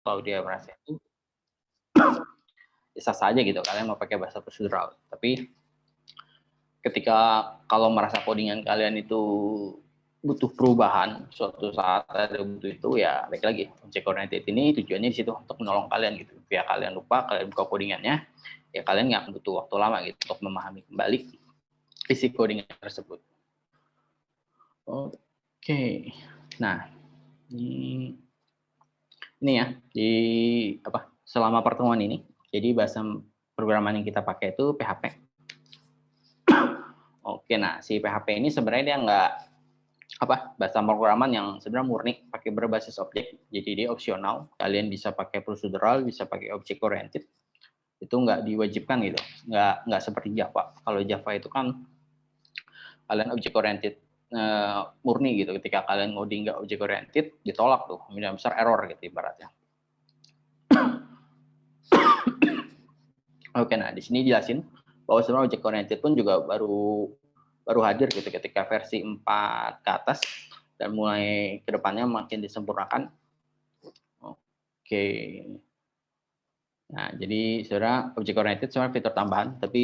kalau dia merasa itu bisa saja gitu kalian mau pakai bahasa prosedural. Tapi ketika kalau merasa codingan kalian itu butuh perubahan, suatu saat ada butuh itu, ya baik lagi object oriented ini tujuannya di situ untuk menolong kalian gitu. Biar kalian lupa, kalian buka codingannya, ya kalian nggak butuh waktu lama gitu untuk memahami kembali isi codingan tersebut. Oke, nah ini ya di selama pertemuan ini, jadi bahasa programan yang kita pakai itu PHP. Oke, nah si PHP ini sebenarnya dia nggak bahasa programan yang sebenarnya murni pakai berbasis objek. Jadi dia opsional. Kalian bisa pakai procedural, bisa pakai object oriented. Itu nggak diwajibkan gitu. Nggak seperti Java. Kalau Java itu kan kalian object oriented murni gitu. Ketika kalian ngoding nggak object oriented, ditolak tuh. Kemungkinan besar error gitu ibaratnya. Oke, nah di sini jelasin bahwa sebenarnya object oriented pun juga baru hadir gitu ketika versi 4 ke atas dan mulai ke depannya makin disempurnakan. Oke. Nah, jadi sebenarnya object oriented sebenarnya fitur tambahan, tapi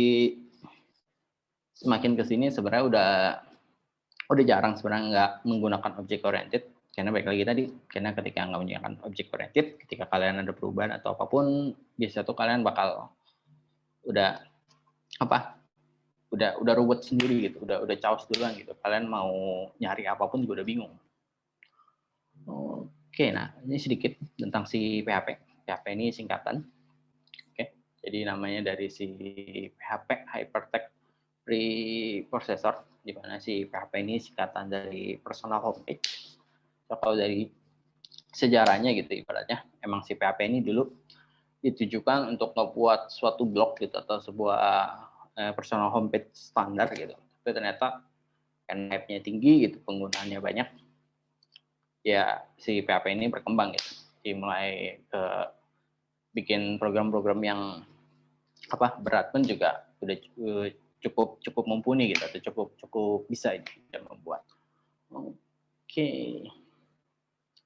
semakin ke sini sebenarnya udah jarang sebenarnya nggak menggunakan object oriented, karena baik lagi tadi, karena ketika nggak menggunakan object oriented, ketika kalian ada perubahan atau apapun, biasa tuh kalian bakal udah ruwet sendiri gitu, udah chaos duluan gitu. Kalian mau nyari apapun juga udah bingung. Oke, nah ini sedikit tentang si PHP. PHP ini singkatan. Oke, jadi namanya dari si PHP Hypertext Preprocessor, di mana si PHP ini singkatan dari Personal Home Page. So, kalau dari sejarahnya gitu ibaratnya, emang si PHP ini dulu ditujukan untuk membuat suatu blog gitu atau sebuah personal homepage standar gitu. Tapi ternyata karena hype-nya tinggi gitu, penggunaannya banyak, ya si PHP ini berkembang gitu. Jadi mulai ke bikin program-program yang berat pun juga udah cukup mumpuni gitu, atau cukup bisa membuat. Oke.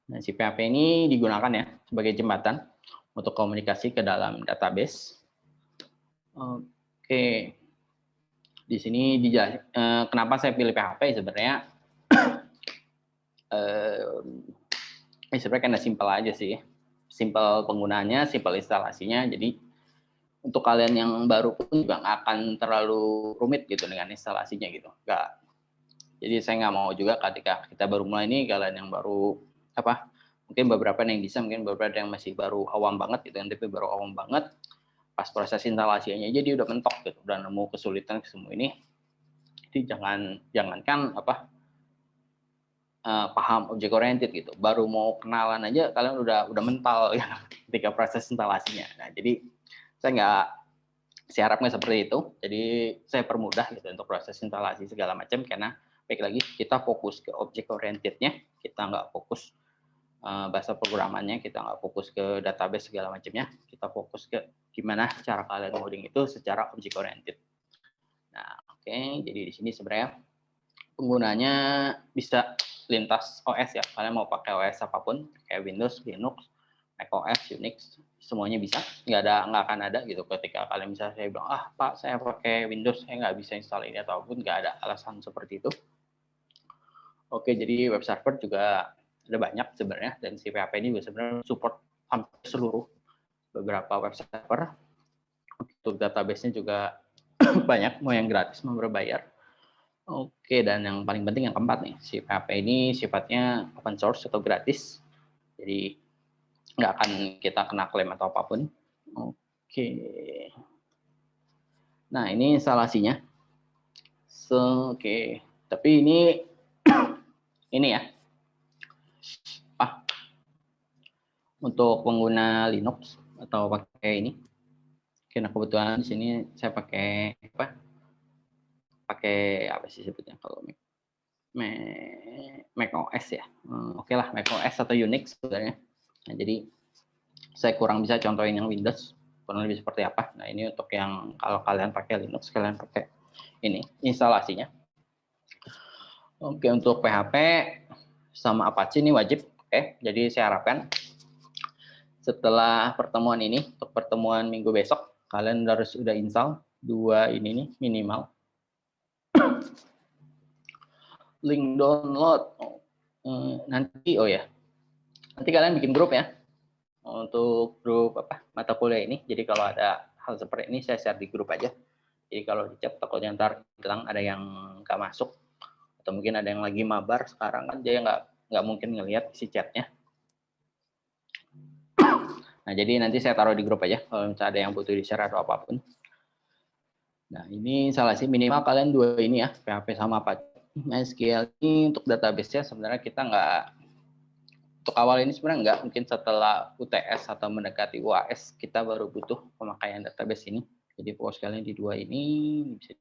Nah, si PHP ini digunakan ya sebagai jembatan untuk komunikasi ke dalam database. Oke. Di sini kenapa saya pilih PHP sebenarnya sebenarnya karena simpel aja sih. Simpel penggunaannya, simpel instalasinya. Jadi untuk kalian yang baru pun juga nggak akan terlalu rumit gitu dengan instalasinya gitu. Nggak. Jadi saya nggak mau juga ketika kita baru mulai ini, kalian yang baru mungkin beberapa yang bisa, mungkin beberapa yang masih baru awam banget gitu, tapi baru awam banget, pas proses instalasinya aja dia udah mentok gitu, udah nemu kesulitan ke semua ini. Jadi jangankan paham object oriented gitu, baru mau kenalan aja kalian udah mental ya ketika proses instalasinya. Nah, jadi saya harapnya seperti itu. Jadi saya permudah gitu untuk proses instalasi segala macam, karena baik lagi kita fokus ke object oriented-nya, kita nggak fokus bahasa programannya, kita nggak fokus ke database segala macamnya, kita fokus ke gimana cara kalian coding itu secara object oriented. Nah, oke, jadi di sini sebenarnya penggunanya bisa lintas OS ya. Kalian mau pakai OS apapun, kayak Windows, Linux, macOS, Unix, semuanya bisa. Nggak akan ada gitu ketika kalian misalnya saya bilang, Pak, saya pakai Windows, saya nggak bisa install ini ataupun, nggak ada alasan seperti itu. Oke, jadi web server juga ada banyak sebenarnya, dan si PHP ini juga sebenarnya support hampir seluruh beberapa web server. Untuk database-nya juga banyak, mau yang gratis mau berbayar. Oke, dan yang paling penting yang keempat nih, si PHP ini sifatnya open source atau gratis, jadi nggak akan kita kena klaim atau apapun. Oke, nah ini instalasinya. Oke, tapi ini ya, untuk pengguna Linux atau pakai ini, karena kebetulan di sini saya pakai apa sih sebutnya kalau Mac OS ya. Oke lah, Mac OS atau Unix sebenarnya. Nah, jadi saya kurang bisa contohin yang Windows, kurang lebih seperti apa. Nah, ini untuk yang kalau kalian pakai Linux, kalian pakai ini instalasinya. Oke, untuk PHP sama Apache ini wajib. Oke, jadi saya harapkan Setelah pertemuan ini, untuk pertemuan minggu besok, kalian harus udah install 2 ini nih minimal. Link download nanti nanti kalian bikin grup ya untuk grup mata kuliah ini. Jadi kalau ada hal seperti ini saya share di grup aja. Jadi kalau di chat takutnya ntar bilang ada yang nggak masuk atau mungkin ada yang lagi mabar sekarang kan dia nggak mungkin ngelihat isi chatnya. Nah jadi nanti saya taruh di grup aja kalau misalnya ada yang butuh di share atau apapun. Nah ini instalasi minimal kalian 2 ini ya, PHP sama Apache. MySQL ini untuk database-nya sebenarnya kita untuk awal ini sebenarnya nggak, mungkin setelah UTS atau mendekati UAS kita baru butuh pemakaian database ini. Jadi fokus kalian di 2 ini bisa.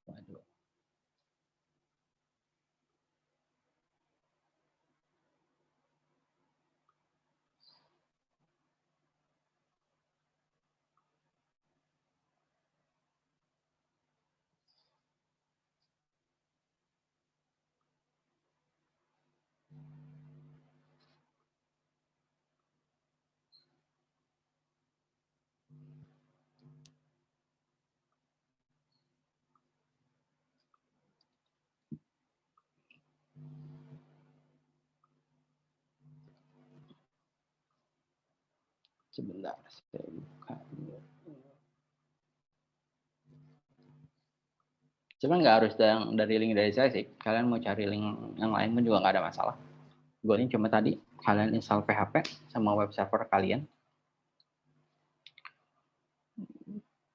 Waduh. Sebentar, saya buka dulu. Cuman nggak harus dari link dari saya sih. Kalian mau cari link yang lain pun juga nggak ada masalah. Gue ini cuma tadi kalian install PHP sama web server kalian.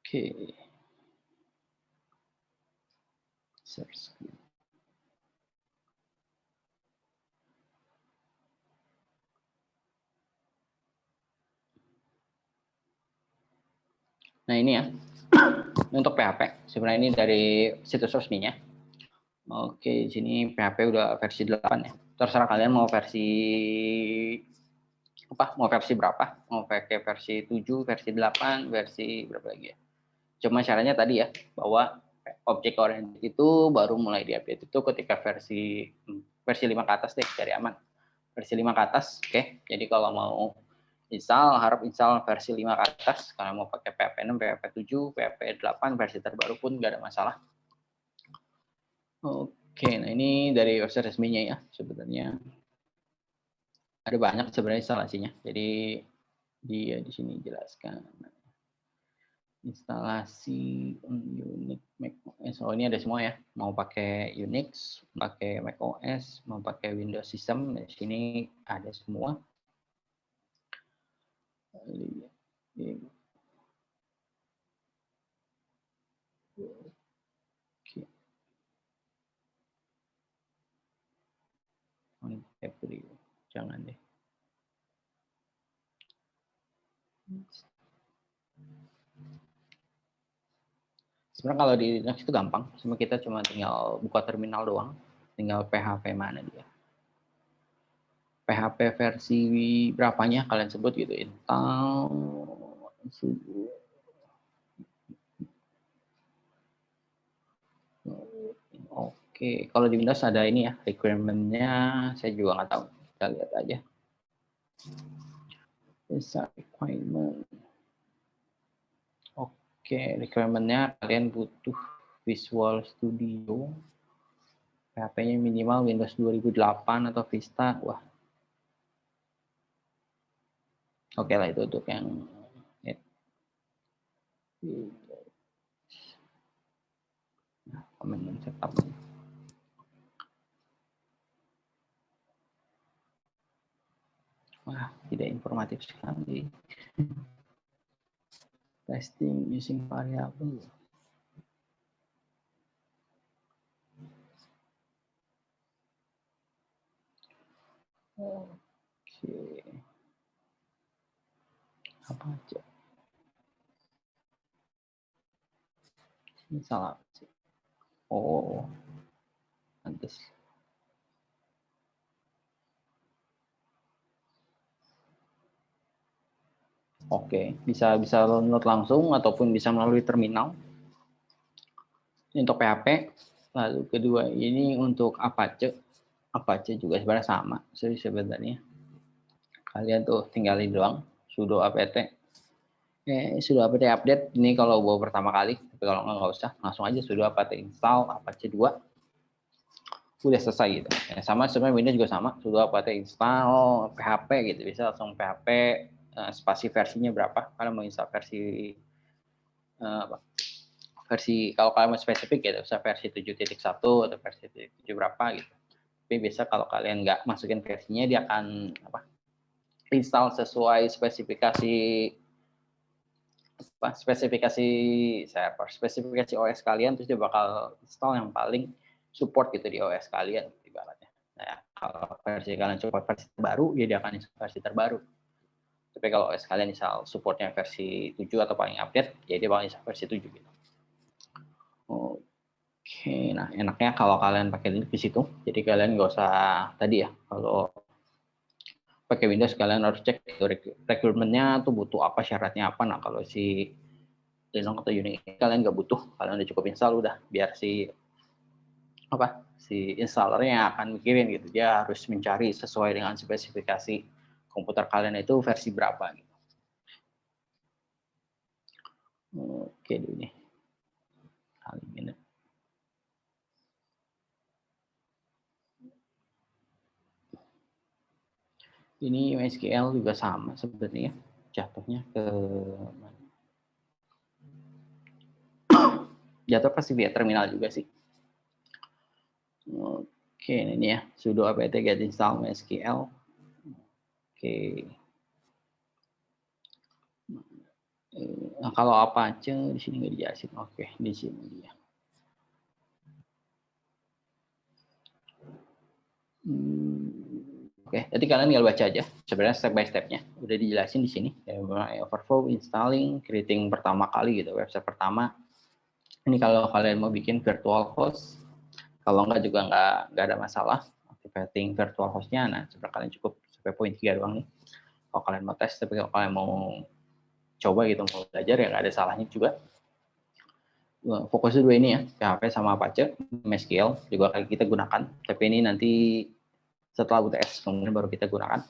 Oke. Search. Nah ini ya, ini untuk PHP. Sebenarnya ini dari situs resminya. Oke, sini PHP udah versi 8 ya. Terserah kalian mau versi mau versi berapa? Mau pakai versi 7, versi 8, versi berapa lagi ya? Cuma syaratnya tadi ya, bahwa object oriented itu baru mulai diupdate itu ketika versi 5 ke atas deh, dari aman. Versi 5 ke atas, oke. Jadi kalau mau install, harap install versi 5 ke atas. Kalau mau pakai PHP 6, PHP 7, PHP 8, versi terbaru pun nggak ada masalah. Oke, nah ini dari website resminya ya, sebenarnya. Ada banyak sebenarnya instalasinya. Jadi dia di sini jelaskan instalasi Unix Mac OS. Oh ini ada semua ya. Mau pakai Unix, pakai Mac OS, mau pakai Windows System, di sini ada semua. Oke. Jangan deh. Sebenarnya kalau di Linux itu gampang, cuma kita tinggal buka terminal doang, tinggal PHP mana dia. PHP versi berapanya kalian sebut gitu, install. Oke, kalau di Windows ada ini ya, requirement-nya saya juga nggak tahu. Kita lihat aja. Requirement. Oke, requirement-nya kalian butuh Visual Studio. PHP-nya minimal Windows 2008 atau Vista. Wah. Oke lah, itu untuk yang komen setup. Wah, tidak informatif sekali. Testing using variable. Oke. Apa aja? Ini salah sih. Oh, pantes. Oke, bisa download langsung ataupun bisa melalui terminal. Ini untuk PHP. Lalu kedua ini untuk Apache. Apache juga sebenarnya sama. Jadi sebenarnya kalian tuh tinggalin doang sudo apt. Sudo apt update ini kalau baru pertama kali. Tapi kalau nggak usah, langsung aja sudo apt install Apache 2. Udah selesai gitu. Ya, sama sebenarnya Windows juga sama. Sudo apt install PHP gitu. Bisa langsung PHP spasi versinya berapa. Kalian mau install versi kalau kalian mau spesifik gitu, bisa versi 7.1 atau versi 7 berapa gitu. Tapi biasa kalau kalian nggak masukin versinya, dia akan install sesuai spesifikasi server, spesifikasi OS kalian, terus dia bakal install yang paling support gitu di OS kalian ibaratnya. Nah, kalau versi kalian support versi terbaru, dia akan install versi terbaru. Tapi kalau OS kalian install supportnya versi 7 atau paling update, ya dia bakal install versi 7 gitu. Oke, nah enaknya kalau kalian pakai Linux di situ, jadi kalian nggak usah tadi ya, kalau pakai Windows kalian harus cek requirement-nya tuh butuh apa, syaratnya apa. Nah kalau si Linux atau Unix kalian nggak butuh, kalian udah cukup install udah, biar si installernya akan mikirin gitu, dia harus mencari sesuai dengan spesifikasi komputer kalian itu versi berapa gitu. Oke ini kali ini. Ini MySQL juga sama sebenarnya, jatuhnya ke jatuh pasti via terminal juga sih. Oke, ini ya, sudo apt get install MySQL. Oke. Nah, kalau Apache di sini nggak dijelasin. Oke, di sini dia. Oke, jadi kalian tinggal baca aja. Sebenarnya step by step-nya udah dijelasin di sini. Overflow, installing, creating pertama kali gitu, website pertama. Ini kalau kalian mau bikin virtual host, kalau nggak juga nggak ada masalah. Activating virtual host-nya, nah sebenarnya kalian cukup sampai poin 3 doang nih. Kalau kalian mau tes, tapi kalau kalian mau coba gitu, mau belajar ya nggak ada salahnya juga. Fokusnya dua ini ya, PHP sama Apache, MySQL juga kita gunakan. Tapi ini nanti setelah UTS kemudian baru kita gunakan.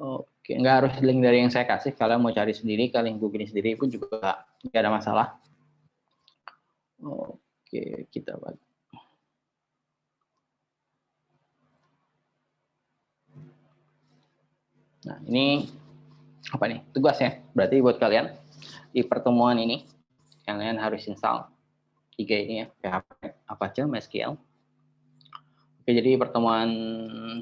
Oke, nggak harus link dari yang saya kasih. Kalian mau cari sendiri, kalian googling sendiri pun juga nggak ada masalah. Oke, kita balik. Nah, ini apa nih? Tugas ya. Berarti buat kalian di pertemuan ini kalian harus install 3 ini ya, PHP, Apache, MySQL. Oke, jadi pertemuan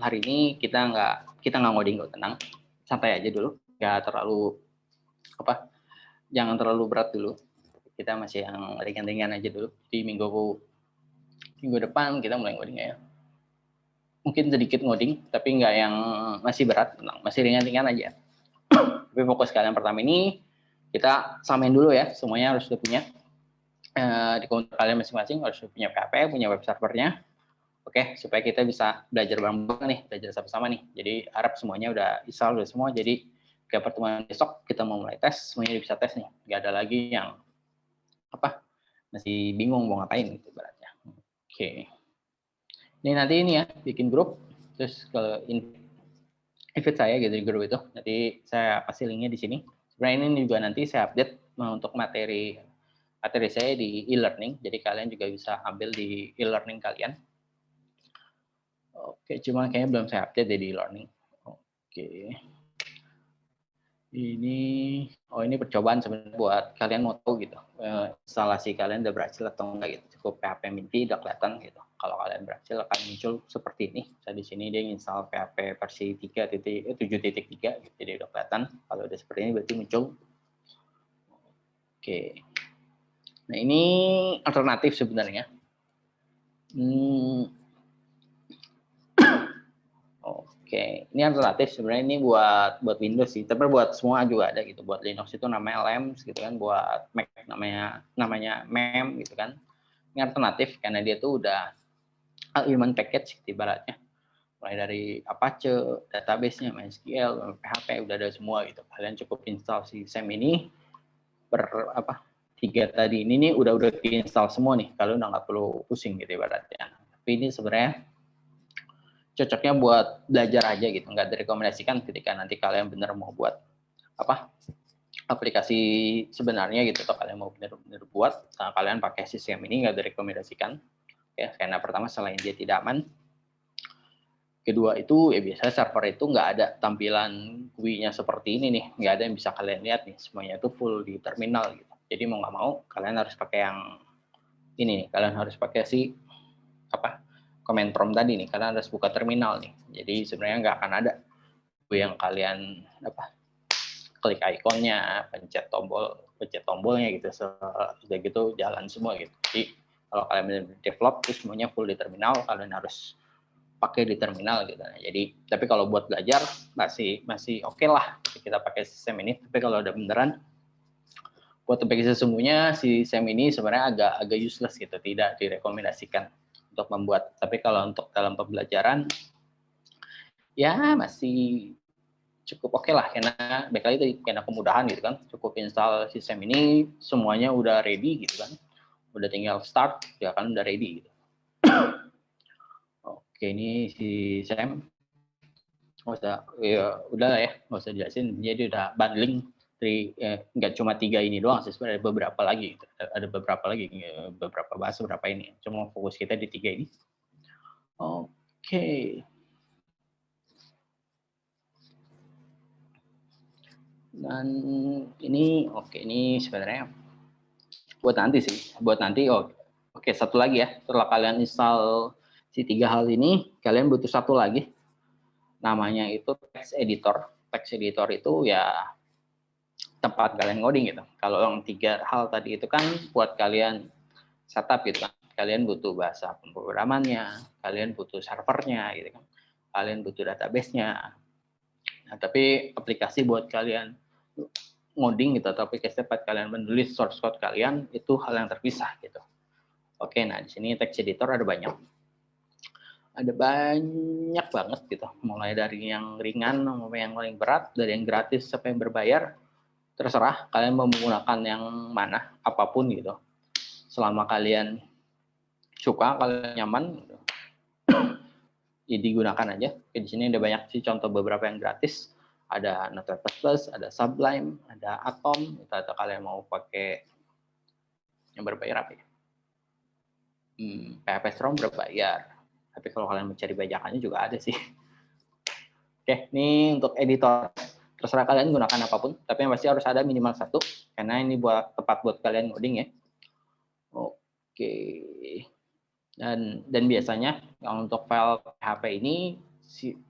hari ini kita nggak ngoding, tenang, santai aja dulu, nggak terlalu jangan terlalu berat dulu. Kita masih yang ringan-ringan aja dulu. Di minggu depan kita mulai ngoding ya. Mungkin sedikit ngoding, tapi nggak yang masih berat, tenang, masih ringan-ringan aja. Tapi fokus kalian pertama ini kita samain dulu ya, semuanya harus sudah punya. Di komputer kalian masing-masing harus punya PHP, punya web servernya. Oke, supaya kita bisa belajar bareng-bareng nih, belajar sama-sama nih. Jadi harap semuanya udah install udah semua. Jadi ke pertemuan besok kita mau mulai tes, semuanya bisa tes nih. Nggak ada lagi yang masih bingung mau ngapain gitu beratnya. Oke. Ini nanti ini ya, bikin grup, terus kalau invite saya gitu di grup itu. Nanti saya kasih linknya di sini. Sebenarnya ini juga nanti saya update untuk materi saya di e-learning. Jadi kalian juga bisa ambil di e-learning kalian. Oke, cuma kayaknya belum saya update di e-learning. Oke. Ini percobaan sebenarnya buat kalian mau tahu gitu, instalasi kalian udah berhasil atau enggak gitu. Cukup PHP Minty udah kelihatan gitu. Kalau kalian berhasil akan muncul seperti ini. Saya di sini dia install PHP versi 7.3 gitu. Jadi udah kelihatan. Kalau udah seperti ini berarti muncul. Oke. Nah, ini alternatif sebenarnya. Oke, ini alternatif sebenarnya, ini buat Windows sih, tapi buat semua juga ada gitu. Buat Linux itu namanya LAMP gitu kan, buat Mac namanya MEM gitu kan. Ini alternatif karena dia tuh udah all-in-one package gitu ibaratnya. Mulai dari Apache, database-nya, MySQL, PHP udah ada semua gitu. Kalian cukup install si SAM ini tiga tadi ini nih udah diinstal semua nih, kalau udah nggak perlu pusing gitu ibaratnya. Tapi ini sebenarnya cocoknya buat belajar aja gitu, nggak direkomendasikan ketika nanti kalian bener mau buat aplikasi sebenarnya gitu, atau kalian mau bener-bener buat, kalian pakai sistem ini nggak direkomendasikan ya, karena pertama selain dia tidak aman, kedua itu ya biasanya server itu nggak ada tampilan GUI-nya seperti ini nih, nggak ada yang bisa kalian lihat nih, semuanya itu full di terminal gitu. Jadi mau nggak mau kalian harus pakai yang ini nih, kalian harus pakai si command prompt tadi nih, kalian harus buka terminal nih. Jadi sebenarnya nggak akan ada GUI yang kalian klik ikonnya, pencet tombolnya gitu, sudah gitu jalan semua gitu. Jadi kalau kalian benar-benar develop itu semuanya full di terminal, kalian harus pakai di terminal gitu. Jadi tapi kalau buat belajar masih oke lah kita pakai sistem ini. Tapi kalau udah beneran buat aplikasi sesungguhnya, sistem ini sebenarnya agak useless gitu, tidak direkomendasikan untuk membuat. Tapi kalau untuk dalam pembelajaran ya masih cukup oke lah, karena baik lagi tadi karena kemudahan gitu kan, cukup install sistem ini semuanya udah ready gitu kan, udah tinggal start ya kan, udah ready gitu. Oke, ini si Sam udah lah ya, nggak usah jelasin, jadi udah bundling dari nggak cuma 3 ini doang sih, sebenarnya ada beberapa lagi gitu. Ada beberapa lagi, beberapa bahasa berapa ini, cuma fokus kita di 3 ini. Oke. Dan ini ini sebenarnya buat nanti sih, oke, satu lagi ya, setelah kalian install si 3 hal ini, kalian butuh satu lagi, namanya itu text editor. Text editor itu ya tempat kalian ngoding gitu. Kalau yang 3 hal tadi itu kan buat kalian setup gitu kan, kalian butuh bahasa pemrogramannya, kalian butuh servernya gitu kan, kalian butuh database-nya. Nah, tapi aplikasi buat kalian ngoding gitu, atau aplikasi tempat kalian menulis source code kalian, itu hal yang terpisah gitu. Oke, nah di sini text editor ada banyak banget gitu, mulai dari yang ringan sampai yang paling berat, dari yang gratis sampai yang berbayar, terserah kalian mau menggunakan yang mana, apapun gitu, selama kalian suka, kalian nyaman gitu, ya digunakan aja. Di sini ada banyak sih contoh beberapa yang gratis, ada Notepad++, ada Sublime, ada Atom, atau kalian mau pakai yang berbayar apa ya? PHP Storm berbayar. Tapi kalau kalian mencari bajakannya juga ada sih. Oke, ini untuk editor. Terserah kalian gunakan apapun, tapi yang pasti harus ada minimal 1, karena ini tepat buat kalian ngoding ya. Oke. Dan biasanya untuk file PHP ini,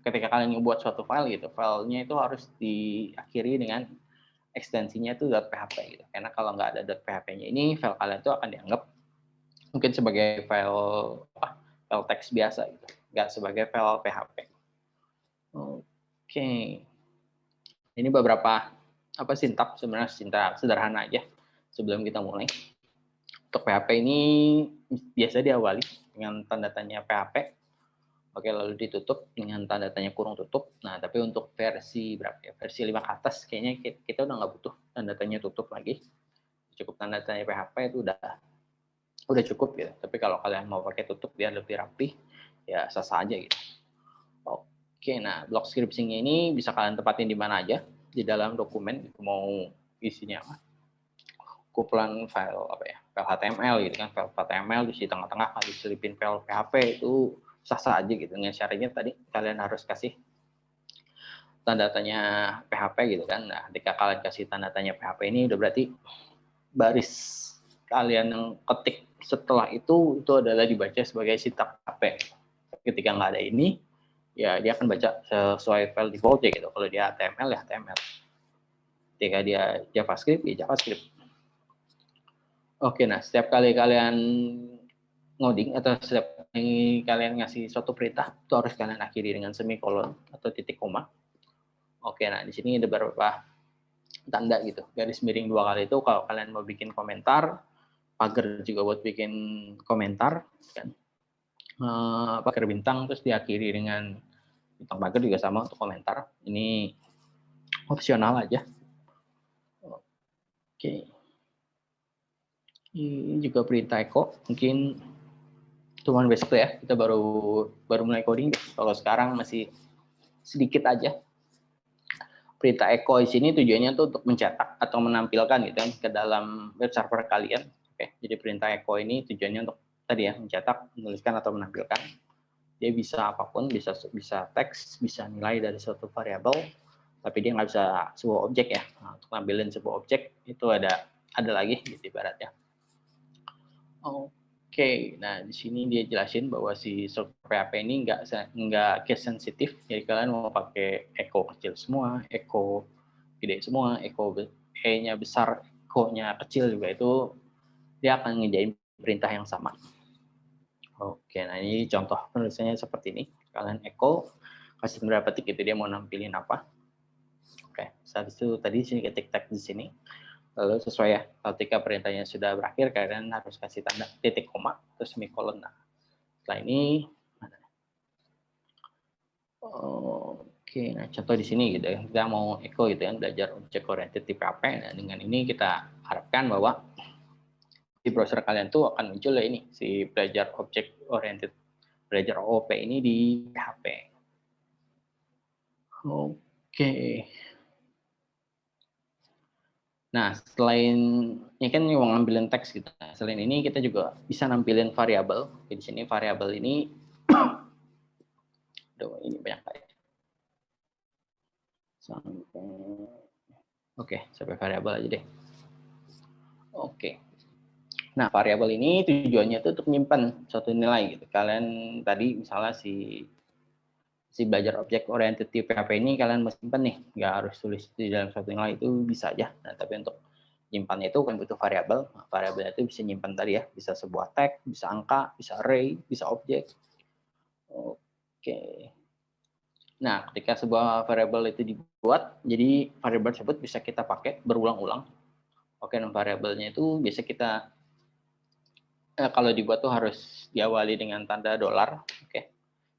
ketika kalian membuat suatu file gitu, filenya itu harus diakhiri dengan ekstensinya itu .php gitu. Karena kalau nggak ada .php-nya ini, file kalian itu akan dianggap mungkin sebagai file teks biasa gitu, nggak sebagai file PHP. Oke, ini beberapa sintaks, sebenarnya sintaks sederhana aja sebelum kita mulai. Untuk PHP ini biasa diawali dengan tanda tanya PHP, oke, lalu ditutup dengan tanda tanya kurung tutup. Nah, tapi untuk versi berapa ya, versi 5 ke atas kayaknya kita udah nggak butuh tanda tanya tutup lagi, cukup tanda tanya PHP itu udah cukup gitu. Tapi kalau kalian mau pakai tutup biar lebih rapi, ya sah-sah aja gitu. Oke, nah blok scripting ini bisa kalian tempatin di mana aja di dalam dokumen, mau isinya apa, kumpulan file file HTML gitu kan, file HTML di tengah-tengah kalian diselipin file PHP, itu sah-sah aja gitu. Dengan syaratnya tadi kalian harus kasih tanda tanya PHP gitu kan. Nah, ketika kalian kasih tanda tanya PHP ini udah berarti baris kalian yang ketik setelah itu adalah dibaca sebagai sintaks PHP. Ketika nggak ada ini, ya dia akan baca sesuai file default ya gitu. Kalau dia HTML ya HTML. Ketika dia JavaScript ya JavaScript. Oke, nah setiap kali kalian ngoding atau setiap kali kalian ngasih suatu perintah, itu harus kalian akhiri dengan semikolon atau titik koma. Oke, nah di sini ada beberapa tanda gitu, garis miring 2 kali itu kalau kalian mau bikin komentar, pagar juga buat bikin komentar kan, pagar bintang terus diakhiri dengan bintang pagar juga sama untuk komentar. Ini opsional aja. Oke. Ini juga perintah echo, mungkin cuman basic ya, kita baru mulai coding. Kalau sekarang masih sedikit aja. Perintah echo di sini tujuannya tuh untuk mencetak atau menampilkan gitu kan ke dalam web server kalian. Oke, jadi perintah echo ini tujuannya untuk tadi ya, mencetak, menuliskan atau menampilkan. Dia bisa apapun, bisa teks, bisa nilai dari suatu variabel, tapi dia nggak bisa sebuah objek ya. Nah, untuk ngambilin sebuah objek itu ada lagi gitu ibaratnya. Oke, nah di sini dia jelasin bahwa si struktur PHP ini nggak case sensitif, jadi kalian mau pakai echo kecil semua, echo gede semua, echo E-nya besar, echo-nya kecil juga itu dia akan ngerjain perintah yang sama. Oke, nah ini contoh penulisannya seperti ini. Kalian echo, kasih berapa titik itu dia mau nampilin apa. Oke, saat itu tadi sini ketik tag di sini. Lalu sesuai ya, ketika perintahnya sudah berakhir, kalian harus kasih tanda titik koma, terus semikolon. Nah, setelah ini, oke, nah contoh di sini gitu ya, kita mau echo gitu ya, belajar object oriented di PHP. Nah, dengan ini kita harapkan bahwa di browser kalian tuh akan muncul ya ini, si belajar object oriented, belajar OOP ini di PHP. Oke. Nah, selain ini kan mau ngambilin teks gitu. Nah, selain ini kita juga bisa nampilin variabel. Di sini variabel ini ini banyak kali. Sampai variabel aja deh. Oke. Nah, variabel ini tujuannya itu untuk menyimpan suatu nilai gitu. Kalian tadi misalnya si belajar objek oriented di PHP ini kalian mau simpan nih, nggak harus tulis di dalam suatu nilai, itu bisa aja. Nah, tapi untuk nyimpannya itu kan butuh variabel. Nah, variabel itu bisa nyimpan tadi ya, bisa sebuah tag, bisa angka, bisa array, bisa objek. Oke. Nah, ketika sebuah variabel itu dibuat, jadi variabel tersebut bisa kita pakai berulang-ulang. Oke, dan variabelnya itu biasa kita kalau dibuat tuh harus diawali dengan tanda $. Oke.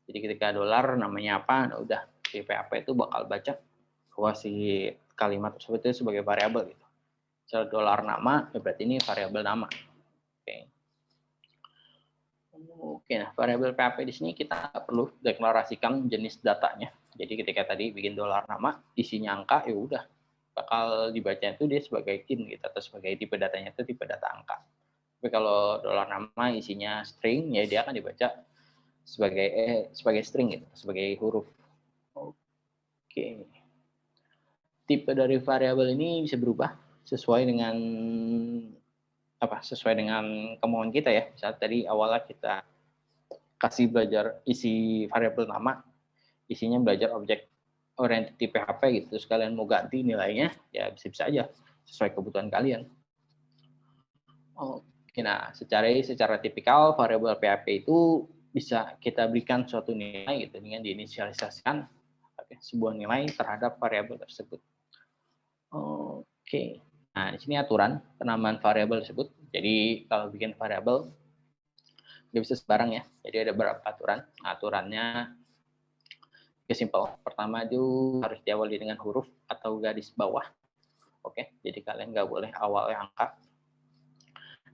Jadi ketika $, namanya apa, nah udah si PHP itu bakal baca bahwa si kalimat tersebut itu sebagai variabel gitu. Misalnya $, nama, ya berarti ini variabel nama. Oke. Oke, nah variabel PHP di sini kita perlu deklarasikan jenis datanya. Jadi ketika tadi bikin $, nama, isinya angka, ya udah bakal dibaca itu dia sebagai int gitu, atau sebagai tipe datanya itu tipe data angka. Tapi kalau $, nama isinya string, ya dia akan dibaca sebagai string gitu, sebagai huruf. Oke. Tipe dari variabel ini bisa berubah sesuai dengan kemauan kita ya. Misalnya tadi awalnya kita kasih belajar isi variabel nama, isinya belajar objek oriented di PHP gitu, terus kalian mau ganti nilainya, ya bisa-bisa aja sesuai kebutuhan kalian. Oke, nah secara tipikal variabel PHP itu bisa kita berikan suatu nilai gitu dengan diinisialisasikan sebuah nilai terhadap variabel tersebut. Oke, nah di sini aturan penamaan variabel tersebut. Jadi kalau bikin variabel nggak bisa sembarang ya. Jadi ada beberapa aturan. Aturannya simple. Pertama itu harus diawali dengan huruf atau garis bawah. Oke, jadi kalian nggak boleh awalnya angka.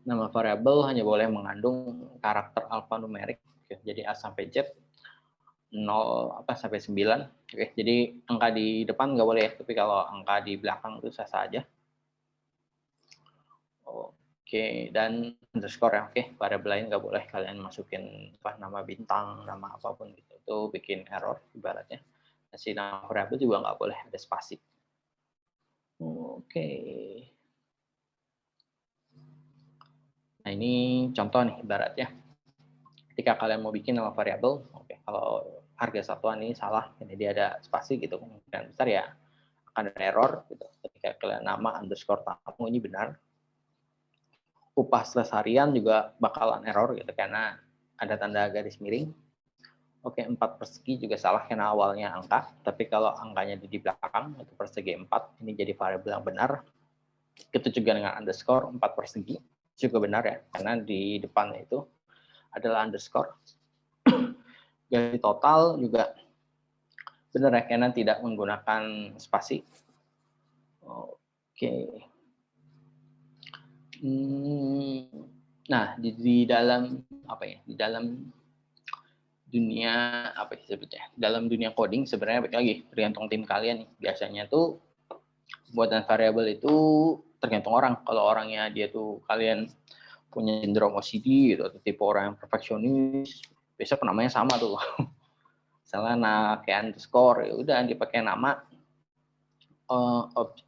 Nama variabel hanya boleh mengandung karakter alfanumerik. Oke, jadi A sampai Z, 0 sampai 9. Oke, jadi angka di depan nggak boleh ya, tapi kalau angka di belakang itu sah-sah aja. Oke, dan underscore ya. Oke, variabel lain nggak boleh kalian masukin nama bintang, nama apapun gitu. Itu bikin error ibaratnya. Si nama variabel juga nggak boleh ada spasi. Oke. Nah, ini contoh nih ibaratnya. Ketika kalian mau bikin nama variabel, oke, kalau harga satuan ini salah, ini dia ada spasi gitu, kemungkinan besar ya akan ada error gitu. Ketika kalian nama underscore tamu ini benar, upah harian juga bakalan error gitu karena ada tanda garis miring. Oke, 4 persegi juga salah karena awalnya angka, tapi kalau angkanya di belakang itu persegi 4, ini jadi variabel yang benar. Itu juga dengan underscore 4 persegi juga benar ya, karena di depannya itu adalah underscore. Garis total juga benar ya, karena tidak menggunakan spasi. Oke. Nah, di dalam apa ya? Di dalam dunia apa sih sebutnya? Dalam dunia coding sebenarnya balik lagi tergantung tim kalian nih. Biasanya tuh buatan variabel itu tergantung orang. Kalau orangnya dia tuh kalian punya sindrom OCD gitu atau tipe orang yang perfeksionis, biasa namanya sama tuh. Misalnya kayak underscore, ya udah dipakai nama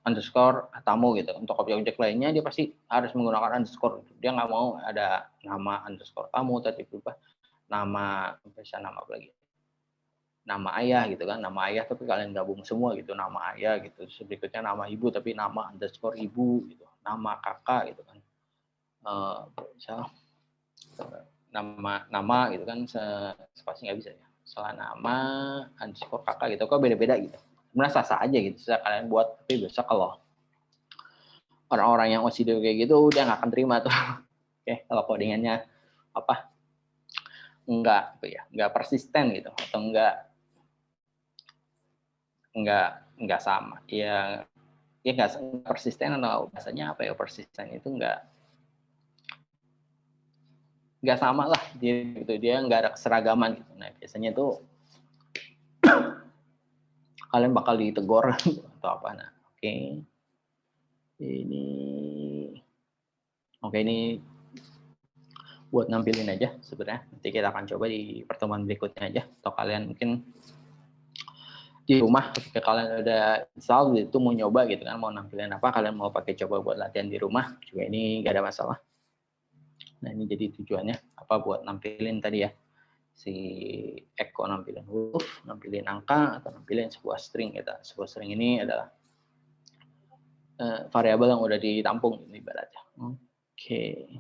underscore tamu gitu. Untuk objek-objek lainnya dia pasti harus menggunakan underscore. Dia nggak mau ada nama underscore tamu, tapi berubah nama, bisa nama apa lagi? Nama ayah gitu kan, nama ayah tapi kalian gabung semua gitu, nama ayah gitu. Terus berikutnya nama ibu tapi nama underscore ibu gitu, nama kakak gitu kan. Misal nama gitu kan, spasi nggak bisa ya. Salah nama underscore kakak gitu, kok beda-beda gitu. Sebenarnya sah-sah aja gitu, bisa kalian buat, tapi biasa kalau orang-orang yang OCD kayak gitu dia nggak akan terima tuh. Oke, kalau codingannya apa nggak persisten gitu atau nggak sama ya nggak persisten, atau bahasanya apa ya, persisten itu nggak sama lah dia gitu, dia nggak ada keseragaman gitu. Nah biasanya tuh kalian bakal ditegur atau apa. Nah ini buat nampilin aja sebenarnya, nanti kita akan coba di pertemuan berikutnya aja, atau kalian mungkin di rumah ketika kalian udah install itu mau nyoba gitu kan, mau nampilin apa, kalian mau pakai coba buat latihan di rumah juga, ini gak ada masalah. Nah ini jadi tujuannya apa, buat nampilin tadi ya, si Eko nampilin huruf, nampilin angka, atau nampilin sebuah string gitu. Sebuah string ini adalah variabel yang udah ditampung ini ibaratnya. Oke.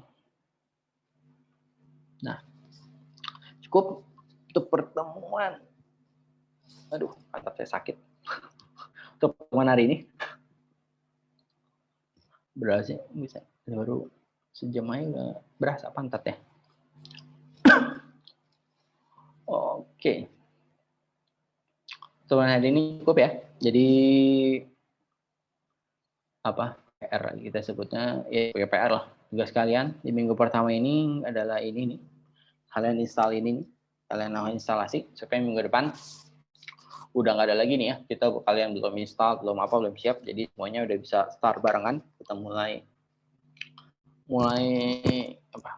Nah cukup untuk pertemuan. Aduh, pantat saya sakit. Untuk pertemuan hari ini berasa bisa baru sejam aja nggak berasa pantat ya. Oke. Pertemuan hari ini cukup ya. Jadi apa, PR kita sebutnya ya PR lah. Tugas kalian di minggu pertama ini adalah ini nih. Kalian install ini nih. Kalian lakukan instalasi supaya minggu depan udah nggak ada lagi nih ya, kita kalian belum install, belum siap, jadi semuanya udah bisa start barengan, kita mulai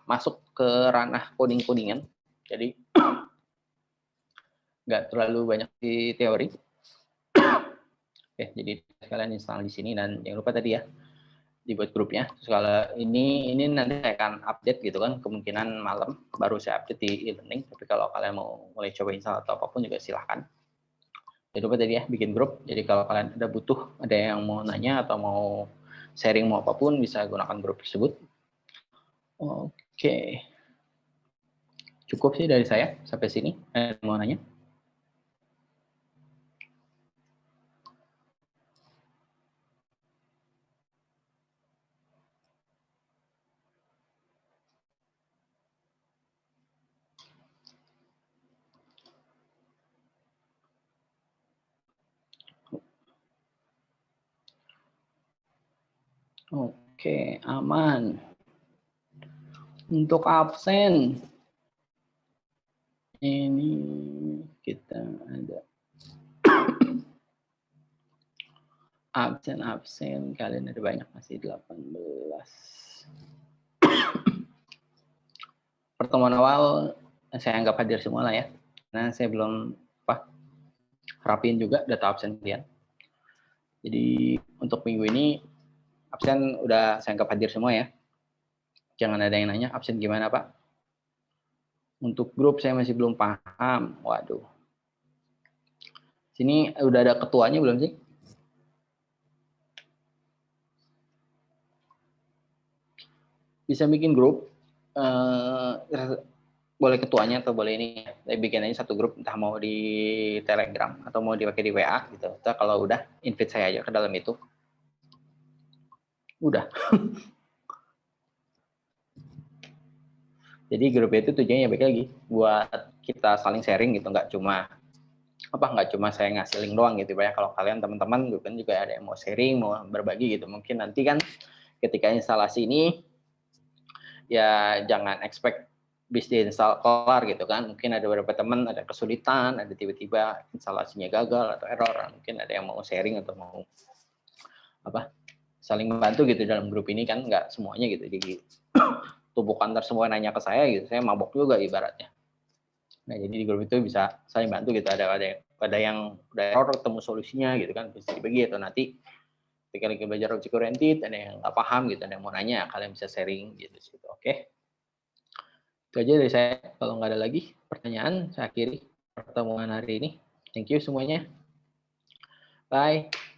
masuk ke ranah codingan. Jadi nggak terlalu banyak di teori. Oke, jadi kalian install di sini, dan jangan lupa tadi ya dibuat grupnya. Terus kalau ini nanti saya akan update gitu kan, kemungkinan malam baru saya update di e-learning, tapi kalau kalian mau mulai coba install atau apapun juga silahkan. Jangan lupa tadi ya bikin grup, jadi kalau kalian ada yang mau nanya atau mau sharing mau apapun, bisa gunakan grup tersebut. Oke, cukup sih dari saya sampai sini. Mau nanya? Oke, aman. Untuk absen, ini kita ada absen kalian ada banyak, masih 18. Pertemuan awal saya anggap hadir semua lah ya. Nah, saya belum rapiin juga data absen kalian. Jadi untuk minggu ini absen udah saya anggap hadir semua ya. Jangan ada yang nanya absen gimana Pak. Untuk grup saya masih belum paham. Waduh. Sini udah ada ketuanya belum sih? Bisa bikin grup. Boleh ketuanya atau boleh ini. Saya bikin aja satu grup, entah mau di Telegram atau mau dipakai di WA gitu. Entah kalau udah invite saya aja ke dalam itu. Udah. Jadi grup itu tujuannya balik lagi buat kita saling sharing gitu, nggak cuma saya ngasih link doang gitu ya. Kalau kalian teman-teman kan juga ada yang mau sharing, mau berbagi gitu. Mungkin nanti kan ketika instalasi ini ya jangan expect bis diinstal kelar gitu kan. Mungkin ada beberapa teman ada kesulitan, ada tiba-tiba instalasinya gagal atau error. Mungkin ada yang mau sharing atau mau saling membantu gitu dalam grup ini kan, nggak semuanya gitu. Jadi tubuh kantor semua nanya ke saya gitu, saya mabok juga ibaratnya. Nah jadi di grup itu bisa saling bantu gitu. Ada yang udah error ketemu solusinya gitu kan, bisa dibagi atau nanti ketika lagi belajar object oriented ada yang nggak paham gitu, ada yang mau nanya, kalian bisa sharing gitu. Oke, itu aja dari saya. Kalau nggak ada lagi pertanyaan, saya akhiri pertemuan hari ini. Thank you semuanya. Bye.